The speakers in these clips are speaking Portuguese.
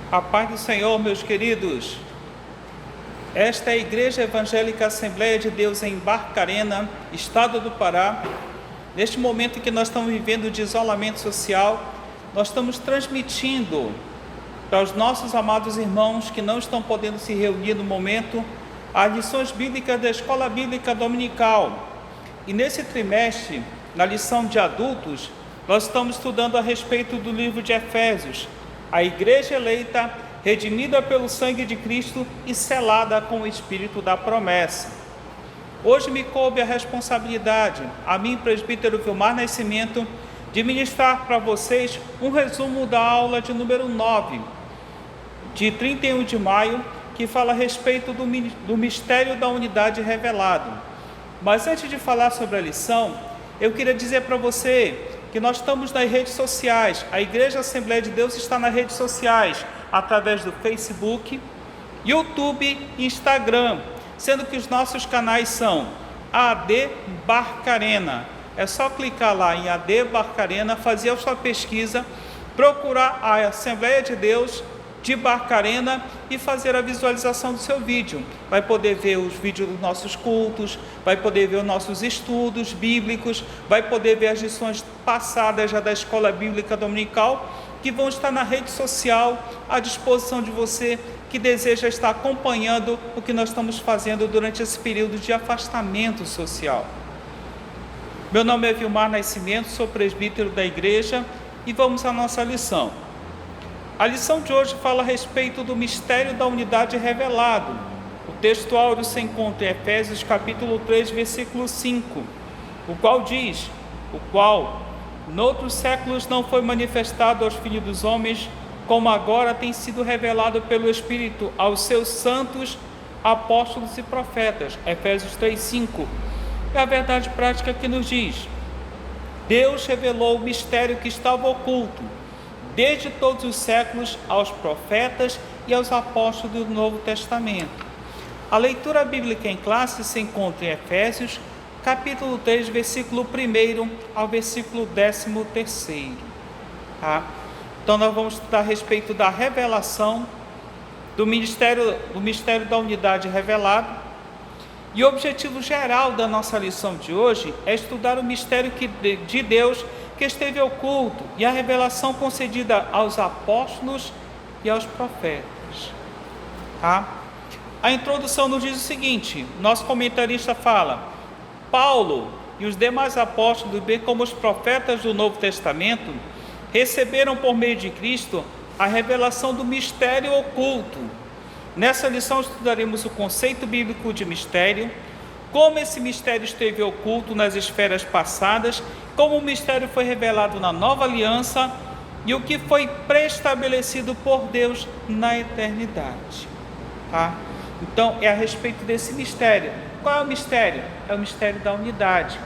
A paz do Senhor, meus queridos. Esta é a Igreja Evangélica Assembleia de Deus em Barcarena, estado do Pará. Neste momento em que nós estamos vivendo de isolamento social, nós estamos transmitindo para os nossos amados irmãos que não estão podendo se reunir no momento, as lições bíblicas da Escola Bíblica Dominical. E nesse trimestre, na lição de adultos, nós estamos estudando a respeito do livro de Efésios, a igreja eleita, redimida pelo sangue de Cristo e selada com o Espírito da promessa. Hoje me coube a responsabilidade, a mim, presbítero Vilmar Nascimento, de ministrar para vocês um resumo da aula de número 9, de 31 de maio, que fala a respeito do mistério da unidade revelado. Mas antes de falar sobre a lição, eu queria dizer para você que nós estamos nas redes sociais. A Igreja Assembleia de Deus está nas redes sociais, através do Facebook, YouTube e Instagram, sendo que os nossos canais são AD Barcarena. É só clicar lá em AD Barcarena, fazer a sua pesquisa, procurar a Assembleia de Deus de Barcarena e fazer a visualização do seu vídeo. Vai poder ver os vídeos dos nossos cultos, vai poder ver os nossos estudos bíblicos, vai poder ver as lições passadas já da Escola Bíblica Dominical, que vão estar na rede social à disposição de você que deseja estar acompanhando o que nós estamos fazendo durante esse período de afastamento social. Meu nome é Vilmar Nascimento, sou presbítero da igreja e vamos à nossa lição. A lição de hoje fala a respeito do mistério da unidade revelado. O texto áureo se encontra em Efésios capítulo 3, versículo 5, o qual diz: o qual noutros séculos não foi manifestado aos filhos dos homens, como agora tem sido revelado pelo Espírito aos seus santos apóstolos e profetas. Efésios 3, 5. É a verdade prática que nos diz: Deus revelou o mistério que estava oculto desde todos os séculos aos profetas e aos apóstolos do Novo Testamento. A leitura bíblica em classe se encontra em Efésios, capítulo 3, versículo 1 ao versículo 13. Tá? Então nós vamos estudar a respeito da revelação, do mistério da unidade revelada. E o objetivo geral da nossa lição de hoje é estudar o mistério de Deus que esteve oculto e a revelação concedida aos apóstolos e aos profetas. Tá? A introdução nos diz o seguinte: nosso comentarista fala: Paulo e os demais apóstolos, bem como os profetas do Novo Testamento, receberam por meio de Cristo a revelação do mistério oculto. Nessa lição estudaremos o conceito bíblico de mistério, como esse mistério esteve oculto nas esferas passadas, como o mistério foi revelado na nova aliança e o que foi preestabelecido por Deus na eternidade. Tá? Então é a respeito desse mistério. Qual é o mistério? É o mistério da unidade.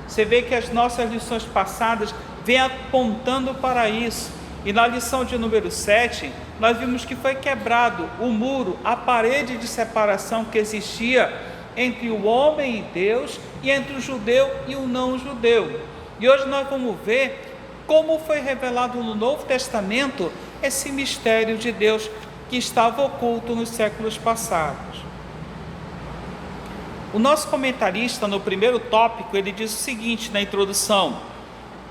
Você vê que as nossas lições passadas vêm apontando para isso. E na lição de número 7, nós vimos que foi quebrado o muro, a parede de separação que existia entre o homem e Deus, e entre o judeu e o não judeu. E hoje nós vamos ver como foi revelado no Novo Testamento esse mistério de Deus que estava oculto nos séculos passados. O nosso comentarista, no primeiro tópico, ele diz o seguinte na introdução: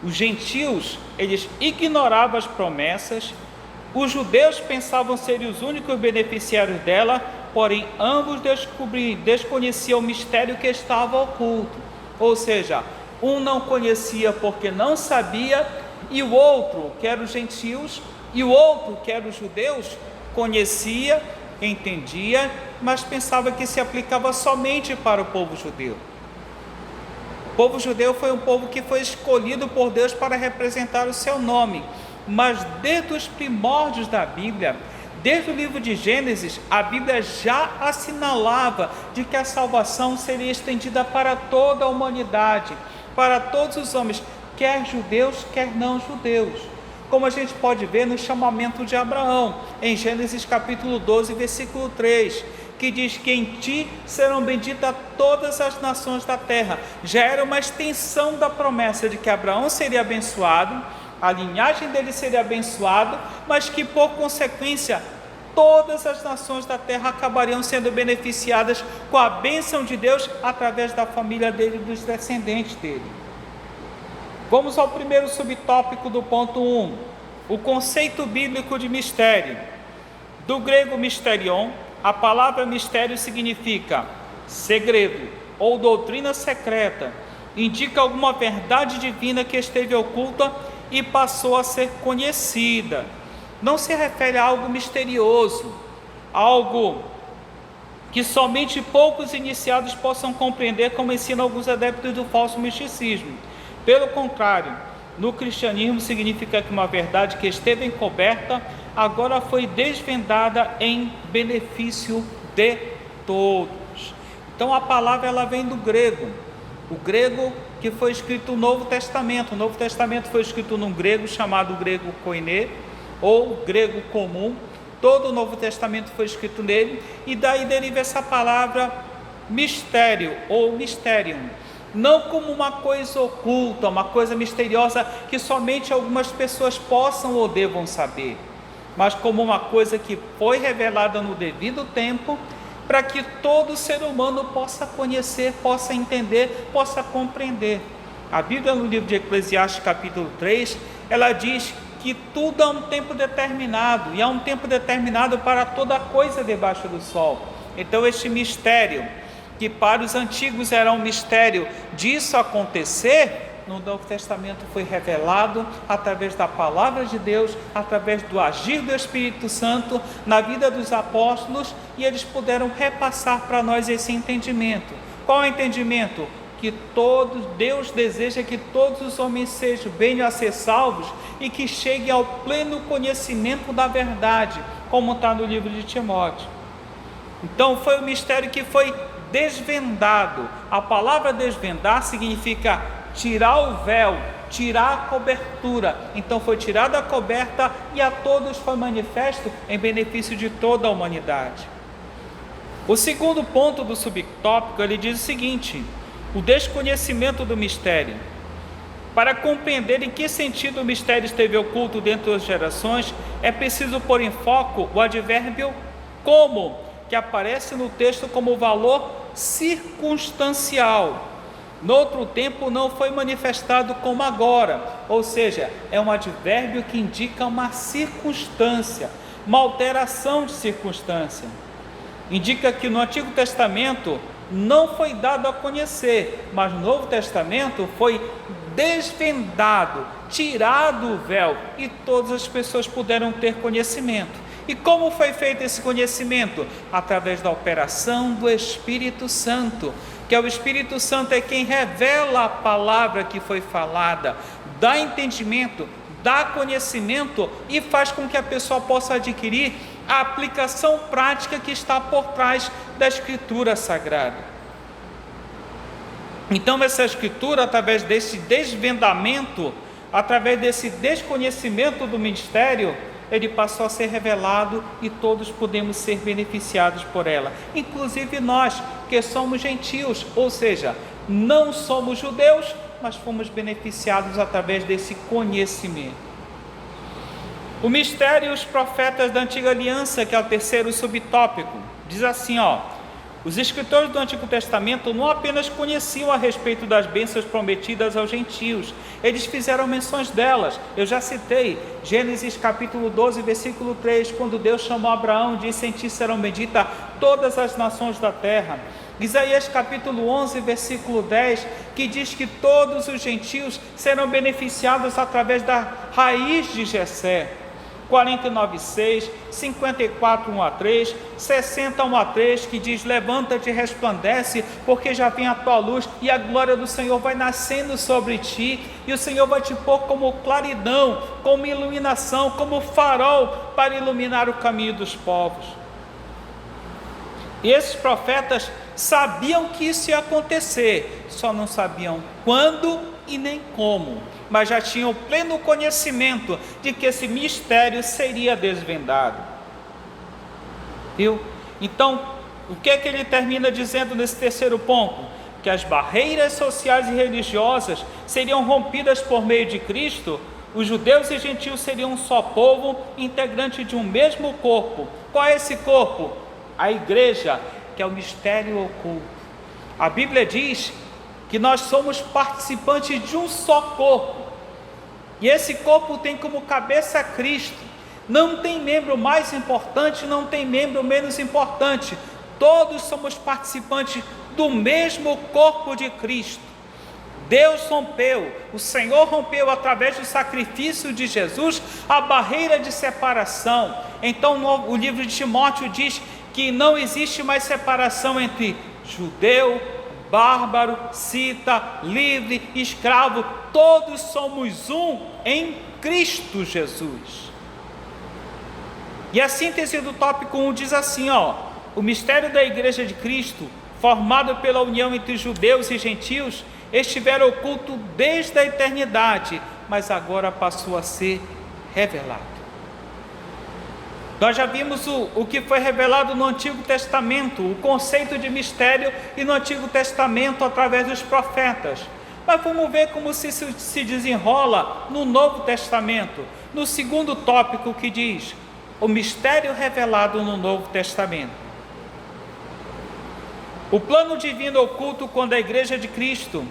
os gentios, eles ignoravam as promessas, os judeus pensavam ser os únicos beneficiários dela, porém ambos desconheciam o mistério que estava oculto. Ou seja, um não conhecia porque não sabia, e o outro, que eram os gentios, e o outro, que eram os judeus, conhecia, entendia, mas pensava que se aplicava somente para o povo judeu. O povo judeu foi um povo que foi escolhido por Deus para representar o seu nome, mas desde os primórdios da Bíblia, desde o livro de Gênesis, a Bíblia já assinalava de que a salvação seria estendida para toda a humanidade, para todos os homens, quer judeus, quer não judeus. Como a gente pode ver no chamamento de Abraão, em Gênesis capítulo 12, versículo 3, que diz que em ti serão benditas todas as nações da terra. Já era uma extensão da promessa de que Abraão seria abençoado, a linhagem dele seria abençoada, mas que por consequência todas as nações da terra acabariam sendo beneficiadas com a bênção de Deus através da família dele e dos descendentes dele. Vamos ao primeiro subtópico do ponto 1, o conceito bíblico de mistério. Do grego mysterion, a palavra mistério significa segredo ou doutrina secreta, indica alguma verdade divina que esteve oculta e passou a ser conhecida. Não se refere a algo misterioso, algo que somente poucos iniciados possam compreender, como ensinam alguns adeptos do falso misticismo. Pelo contrário, no cristianismo significa que uma verdade que esteve encoberta agora foi desvendada em benefício de todos. Então a palavra ela vem do grego, o grego que foi escrito o Novo Testamento. O Novo Testamento foi escrito num grego chamado grego koiné, ou grego comum. Todo o Novo Testamento foi escrito nele, e daí deriva essa palavra mistério ou mysterium, não como uma coisa oculta, uma coisa misteriosa que somente algumas pessoas possam ou devam saber, mas como uma coisa que foi revelada no devido tempo, para que todo ser humano possa conhecer, possa entender, possa compreender. A Bíblia, no livro de Eclesiastes capítulo 3, ela diz que tudo há um tempo determinado, e há um tempo determinado para toda coisa debaixo do sol. Então este mistério, que para os antigos era um mistério disso acontecer, no Novo Testamento foi revelado através da palavra de Deus, através do agir do Espírito Santo na vida dos apóstolos, e eles puderam repassar para nós esse entendimento. Qual é o entendimento? Que Deus deseja que todos os homens venham a ser salvos e que cheguem ao pleno conhecimento da verdade, como está no livro de Timóteo. Então foi um mistério que foi desvendado. A palavra desvendar significa tirar o véu, tirar a cobertura. Então foi tirada a coberta e a todos foi manifesto em benefício de toda a humanidade. O segundo ponto do subtópico, ele diz o seguinte: o desconhecimento do mistério. Para compreender em que sentido o mistério esteve oculto dentro das gerações, é preciso pôr em foco o advérbio como, que aparece no texto como valor circunstancial. No outro tempo não foi manifestado como agora, ou seja, é um advérbio que indica uma circunstância, uma alteração de circunstância. Indica que no Antigo Testamento não foi dado a conhecer, mas no Novo Testamento foi desvendado, tirado o véu, e todas as pessoas puderam ter conhecimento. E como foi feito esse conhecimento? Através da operação do Espírito Santo, que é o Espírito Santo é quem revela a palavra que foi falada, dá entendimento, dá conhecimento e faz com que a pessoa possa adquirir a aplicação prática que está por trás da Escritura Sagrada. Então essa Escritura, através desse desvendamento, através desse desconhecimento do mistério, ele passou a ser revelado e todos podemos ser beneficiados por ela, inclusive nós que somos gentios, ou seja, não somos judeus, mas fomos beneficiados através desse conhecimento. O mistério e os profetas da antiga aliança, que é o terceiro subtópico, diz assim, os escritores do Antigo Testamento não apenas conheciam a respeito das bênçãos prometidas aos gentios, eles fizeram menções delas. Eu já citei Gênesis capítulo 12, versículo 3, quando Deus chamou Abraão e disse: em ti serão benditas todas as nações da terra. Isaías capítulo 11, versículo 10, que diz que todos os gentios serão beneficiados através da raiz de Jessé. 49:6, 54:1-3, 60:1-3, que diz: levanta-te e resplandece, porque já vem a tua luz, e a glória do Senhor vai nascendo sobre ti, e o Senhor vai te pôr como claridão, como iluminação, como farol, para iluminar o caminho dos povos. E esses profetas sabiam que isso ia acontecer, só não sabiam quando e nem como, mas já tinham pleno conhecimento de que esse mistério seria desvendado. Viu? Então, o que é que ele termina dizendo nesse terceiro ponto? Que as barreiras sociais e religiosas seriam rompidas por meio de Cristo, os judeus e gentios seriam um só povo, integrante de um mesmo corpo. Qual é esse corpo? A igreja, que é o mistério oculto. A Bíblia diz que nós somos participantes de um só corpo, e esse corpo tem como cabeça Cristo. Não tem membro mais importante, não tem membro menos importante, todos somos participantes do mesmo corpo de Cristo. Deus rompeu, o Senhor rompeu através do sacrifício de Jesus a barreira de separação. Então o livro de Timóteo diz que não existe mais separação entre judeu, bárbaro, cita, livre, escravo, todos somos um em Cristo Jesus. E a síntese do tópico 1 diz assim, o mistério da igreja de Cristo, formado pela união entre judeus e gentios, estivera oculto desde a eternidade, mas agora passou a ser revelado. Nós já vimos o que foi revelado no Antigo Testamento, o conceito de mistério, e no Antigo Testamento através dos profetas. Mas vamos ver como se desenrola no Novo Testamento, no segundo tópico que diz, o mistério revelado no Novo Testamento. O plano divino oculto quando a igreja de Cristo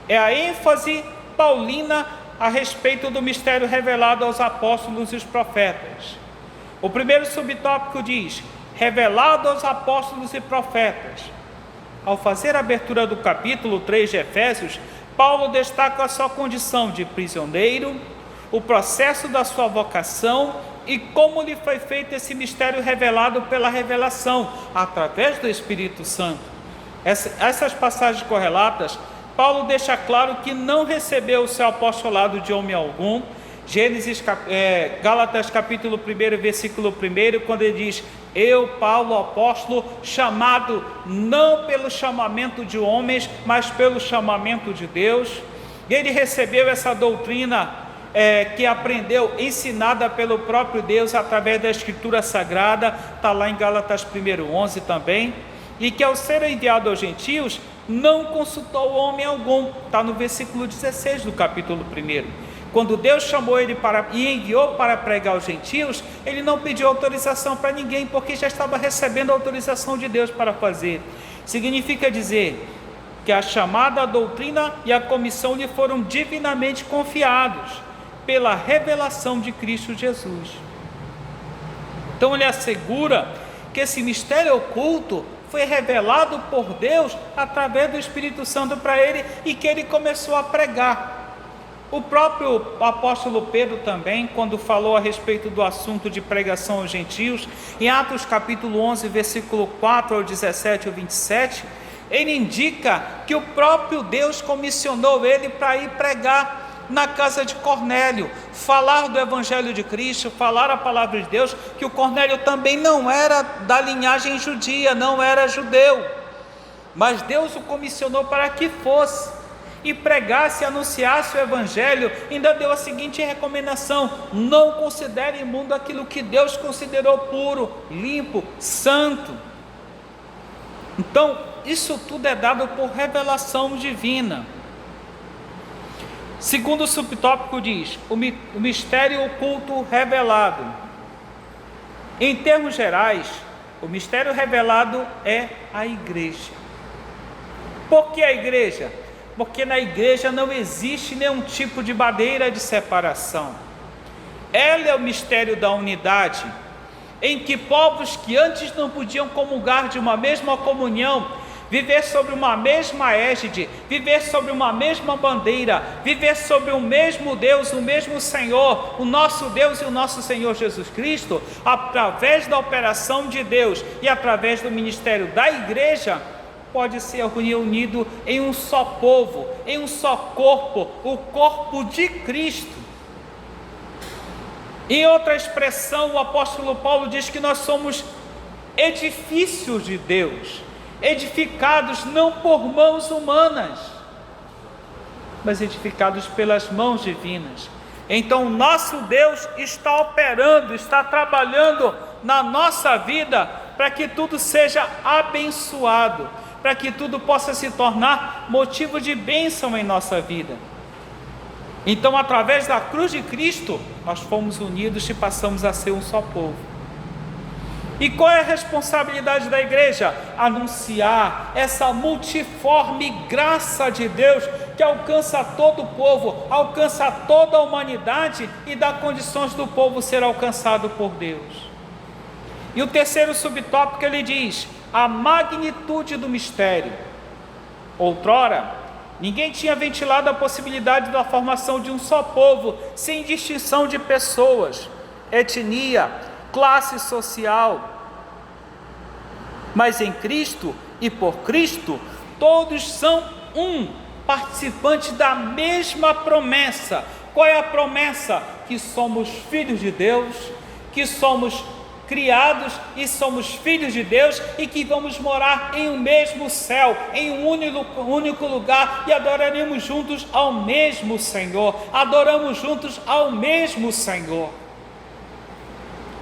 é a ênfase paulina a respeito do mistério revelado aos apóstolos e os profetas. O primeiro subtópico diz, revelado aos apóstolos e profetas. Ao fazer a abertura do capítulo 3 de Efésios, Paulo destaca a sua condição de prisioneiro, o processo da sua vocação e como lhe foi feito esse mistério revelado pela revelação, através do Espírito Santo. Essas passagens correlatas, Paulo deixa claro que não recebeu o seu apostolado de homem algum. Gálatas capítulo 1, versículo 1, quando ele diz, eu, Paulo, apóstolo, chamado não pelo chamamento de homens, mas pelo chamamento de Deus. Ele recebeu essa doutrina que aprendeu, ensinada pelo próprio Deus, através da Escritura Sagrada, está lá em Gálatas 1:11 também, e que ao ser enviado aos gentios, não consultou homem algum, está no versículo 16 do capítulo 1. Quando Deus chamou ele e enviou para pregar aos gentios, ele não pediu autorização para ninguém, porque já estava recebendo a autorização de Deus para fazer. Significa dizer que a chamada, a doutrina e a comissão lhe foram divinamente confiados pela revelação de Cristo Jesus. Então ele assegura que esse mistério oculto foi revelado por Deus através do Espírito Santo para ele, e que ele começou a pregar. O próprio apóstolo Pedro também, quando falou a respeito do assunto de pregação aos gentios, em Atos capítulo 11, versículo 4 ao 17 ou 27, ele indica que o próprio Deus comissionou ele para ir pregar na casa de Cornélio, falar do Evangelho de Cristo, falar a palavra de Deus, que o Cornélio também não era da linhagem judia, não era judeu, mas Deus o comissionou para que fosse e pregasse, anunciasse o Evangelho. Ainda deu a seguinte recomendação: não considere imundo aquilo que Deus considerou puro, limpo, santo. Então, isso tudo é dado por revelação divina. Segundo subtópico diz, o mistério oculto revelado. Em termos gerais, o mistério revelado é a igreja. Por que a igreja? Porque na igreja não existe nenhum tipo de barreira de separação. Ela é o mistério da unidade, em que povos que antes não podiam comungar de uma mesma comunhão, viver sobre uma mesma égide, viver sobre uma mesma bandeira, viver sobre o mesmo Deus, o mesmo Senhor, o nosso Deus e o nosso Senhor Jesus Cristo, através da operação de Deus e através do ministério da igreja, pode ser reunido em um só povo, em um só corpo, o corpo de Cristo. Em outra expressão, o apóstolo Paulo diz que nós somos edifícios de Deus, edificados não por mãos humanas, mas edificados pelas mãos divinas. Então nosso Deus está operando, está trabalhando na nossa vida para que tudo seja abençoado, para que tudo possa se tornar motivo de bênção em nossa vida. Então, através da cruz de Cristo, nós fomos unidos e passamos a ser um só povo. E qual é a responsabilidade da igreja? Anunciar essa multiforme graça de Deus que alcança todo o povo, alcança toda a humanidade e dá condições do povo ser alcançado por Deus. E o terceiro subtópico ele diz: a magnitude do mistério. Outrora, ninguém tinha ventilado a possibilidade da formação de um só povo, sem distinção de pessoas, etnia, classe social. Mas em Cristo e por Cristo, todos são um, participante da mesma promessa. Qual é a promessa? Que somos filhos de Deus, que somos criados e somos filhos de Deus e que vamos morar em um mesmo céu, em um único lugar, e adoraremos juntos ao mesmo Senhor, adoramos juntos ao mesmo Senhor.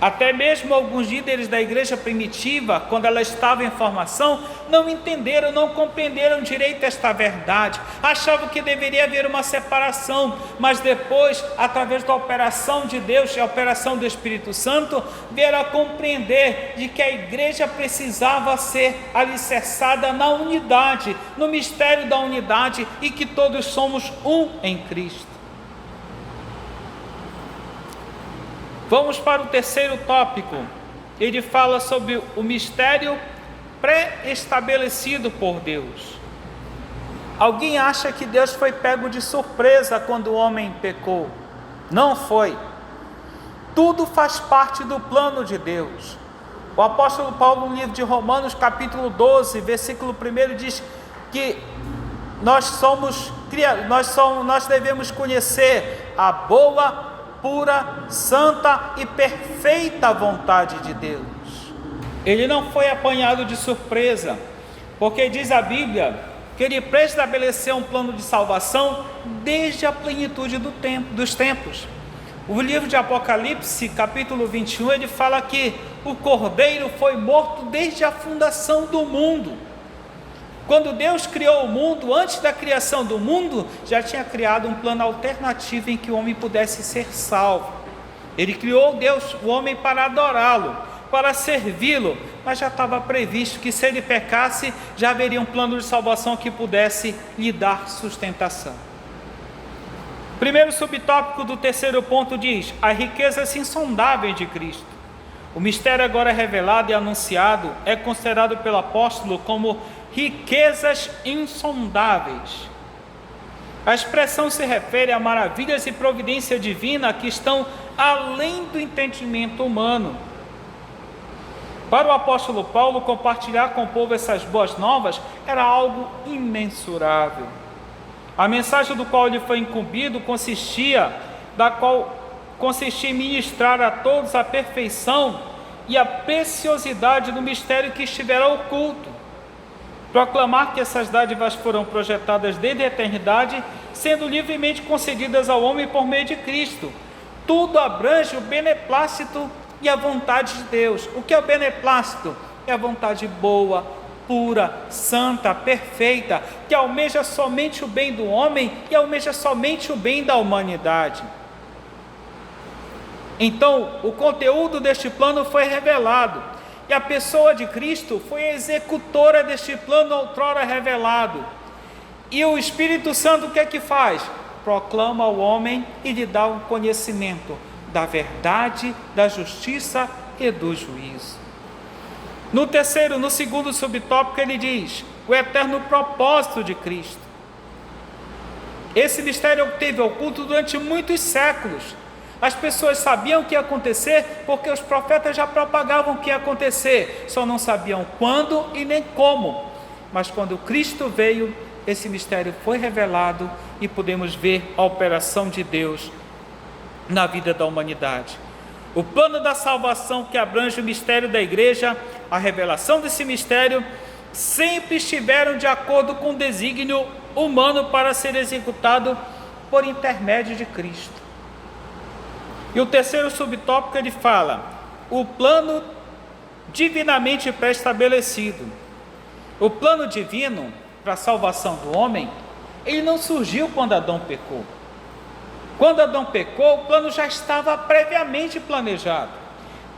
Até mesmo alguns líderes da igreja primitiva, quando ela estava em formação, não entenderam, não compreenderam direito esta verdade, achavam que deveria haver uma separação, mas depois, através da operação de Deus e a operação do Espírito Santo, vieram a compreender de que a igreja precisava ser alicerçada na unidade, no mistério da unidade, e que todos somos um em Cristo. Vamos para o terceiro tópico. Ele fala sobre o mistério pré-estabelecido por Deus. Alguém acha que Deus foi pego de surpresa quando o homem pecou? Não foi. Tudo faz parte do plano de Deus. O apóstolo Paulo, no livro de Romanos, capítulo 12, versículo 1, diz que nós devemos conhecer a boa, pura, santa e perfeita vontade de Deus. Ele não foi apanhado de surpresa, porque diz a Bíblia que ele pré-estabeleceu um plano de salvação desde a plenitude dos tempos. O livro de Apocalipse, capítulo 21, ele fala que o Cordeiro foi morto desde a fundação do mundo. Quando Deus criou o mundo, antes da criação do mundo, já tinha criado um plano alternativo em que o homem pudesse ser salvo. Ele criou o homem para adorá-lo, para servi-lo, mas já estava previsto que se ele pecasse, já haveria um plano de salvação que pudesse lhe dar sustentação. Primeiro subtópico do terceiro ponto diz: a riqueza insondável de Cristo. O mistério agora revelado e anunciado é considerado pelo apóstolo como riquezas insondáveis. A expressão se refere a maravilhas e providência divina que estão além do entendimento humano. Para o apóstolo Paulo, compartilhar com o povo essas boas novas era algo imensurável. A mensagem do qual ele foi incumbido consistia em ministrar a todos a perfeição e a preciosidade do mistério que estivera oculto. Proclamar que essas dádivas foram projetadas desde a eternidade, sendo livremente concedidas ao homem por meio de Cristo. Tudo abrange o beneplácito e a vontade de Deus. O que é o beneplácito? É a vontade boa, pura, santa, perfeita, que almeja somente o bem do homem e almeja somente o bem da humanidade. Então, o conteúdo deste plano foi revelado, e a pessoa de Cristo foi a executora deste plano outrora revelado. E o Espírito Santo o que é que faz? Proclama ao homem e lhe dá um conhecimento da verdade, da justiça e do juízo. No segundo subtópico ele diz: o eterno propósito de Cristo. Esse mistério teve oculto durante muitos séculos. As pessoas sabiam o que ia acontecer porque os profetas já propagavam o que ia acontecer, só não sabiam quando e nem como. Mas quando Cristo veio, esse mistério foi revelado e podemos ver a operação de Deus na vida da humanidade. O plano da salvação que abrange o mistério da igreja, a revelação desse mistério, sempre estiveram de acordo com o desígnio humano para ser executado por intermédio de Cristo. E o terceiro subtópico ele fala: o plano divinamente pré-estabelecido. O plano divino para a salvação do homem, ele não surgiu quando Adão pecou. Quando Adão pecou, o plano já estava previamente planejado.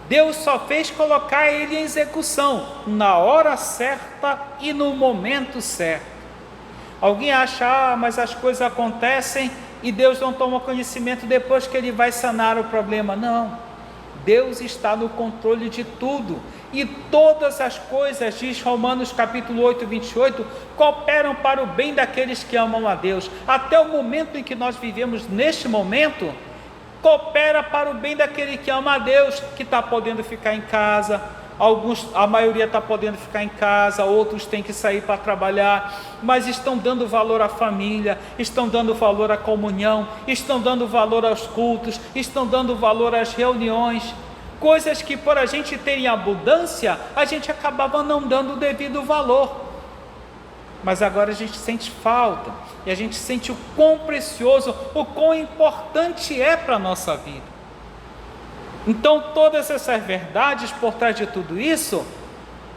Deus só fez colocar ele em execução, na hora certa e no momento certo. Alguém acha, mas as coisas acontecem e Deus não toma conhecimento depois que ele vai sanar o problema. Não, Deus está no controle de tudo. E todas as coisas, diz Romanos capítulo 8, 28, cooperam para o bem daqueles que amam a Deus. Até o momento em que nós vivemos neste momento, coopera para o bem daquele que ama a Deus, que está podendo ficar em casa. A maioria está podendo ficar em casa, outros têm que sair para trabalhar, mas estão dando valor à família, estão dando valor à comunhão, estão dando valor aos cultos, estão dando valor às reuniões, coisas que por a gente ter em abundância, a gente acabava não dando o devido valor, mas agora a gente sente falta, e a gente sente o quão precioso, o quão importante é para a nossa vida. Então todas essas verdades por trás de tudo isso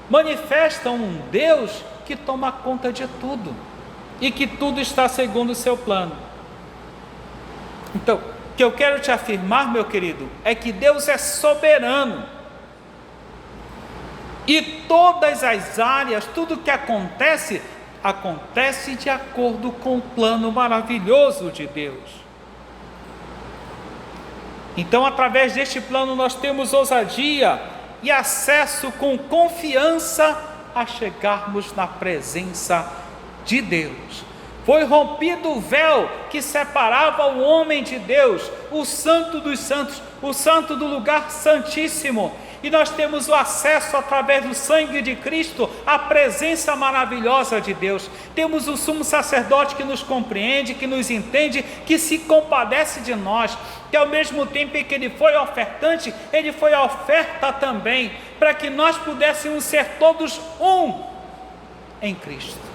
manifestam um Deus que toma conta de tudo e que tudo está segundo o seu plano. Então, o que eu quero te afirmar, meu querido, é que Deus é soberano e todas as áreas, tudo que acontece de acordo com o plano maravilhoso de Deus. Então, através deste plano, nós temos ousadia e acesso com confiança a chegarmos na presença de Deus. Foi rompido o véu que separava o homem de Deus, o santo dos santos, o santo do lugar santíssimo. E nós temos o acesso através do sangue de Cristo à presença maravilhosa de Deus. Temos o sumo sacerdote que nos compreende, que nos entende, que se compadece de nós, que ao mesmo tempo em que ele foi ofertante, ele foi a oferta também, para que nós pudéssemos ser todos um em Cristo.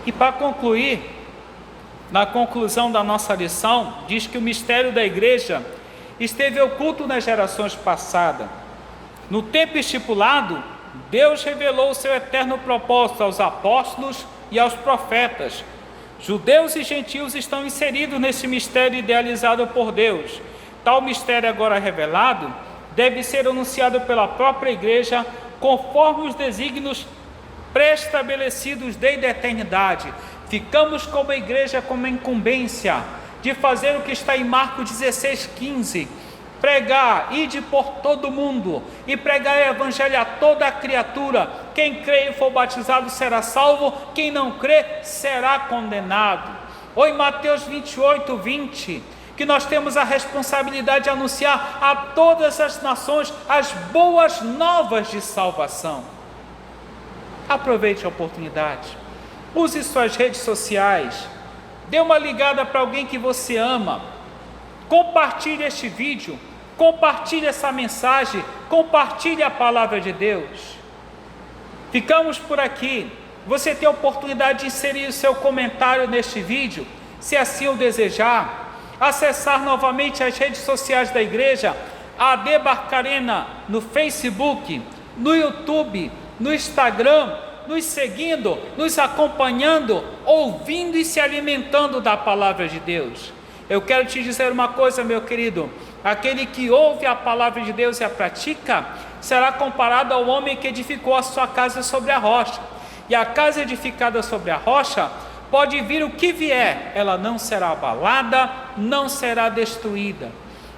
E para concluir, na conclusão da nossa lição, diz que o mistério da igreja esteve oculto nas gerações passadas. No tempo estipulado, Deus revelou o seu eterno propósito aos apóstolos e aos profetas. Judeus e gentios estão inseridos nesse mistério idealizado por Deus. Tal mistério agora revelado deve ser anunciado pela própria igreja conforme os desígnios pré-estabelecidos desde a eternidade. Ficamos como igreja com a incumbência de fazer o que está em Marcos 16:15, pregar, ide por todo mundo e pregar o evangelho a toda a criatura. Quem crê e for batizado será salvo, quem não crê será condenado. Ou em Mateus 28:20, que nós temos a responsabilidade de anunciar a todas as nações as boas novas de salvação. Aproveite a oportunidade, use suas redes sociais, dê uma ligada para alguém que você ama, compartilhe este vídeo, compartilhe essa mensagem, compartilhe a palavra de Deus. Ficamos por aqui. Você tem a oportunidade de inserir o seu comentário neste vídeo, se assim o desejar, acessar novamente as redes sociais da igreja, a AD Barcarena, no Facebook, no YouTube, no Instagram, nos seguindo, nos acompanhando, ouvindo e se alimentando da palavra de Deus. Eu quero te dizer uma coisa, meu querido: aquele que ouve a palavra de Deus e a pratica, será comparado ao homem que edificou a sua casa sobre a rocha. E a casa edificada sobre a rocha, pode vir o que vier, ela não será abalada, não será destruída.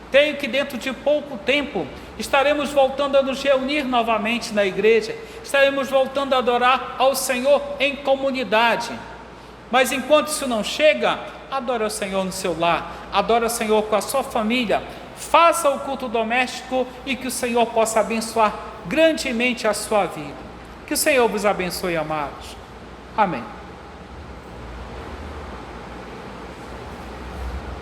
Creio que dentro de pouco tempo estaremos voltando a nos reunir novamente na igreja, estaremos voltando a adorar ao Senhor em comunidade. Mas enquanto isso não chega, adore o Senhor no seu lar, adore o Senhor com a sua família, faça o culto doméstico e que o Senhor possa abençoar grandemente a sua vida. Que o Senhor vos abençoe, amados. Amém.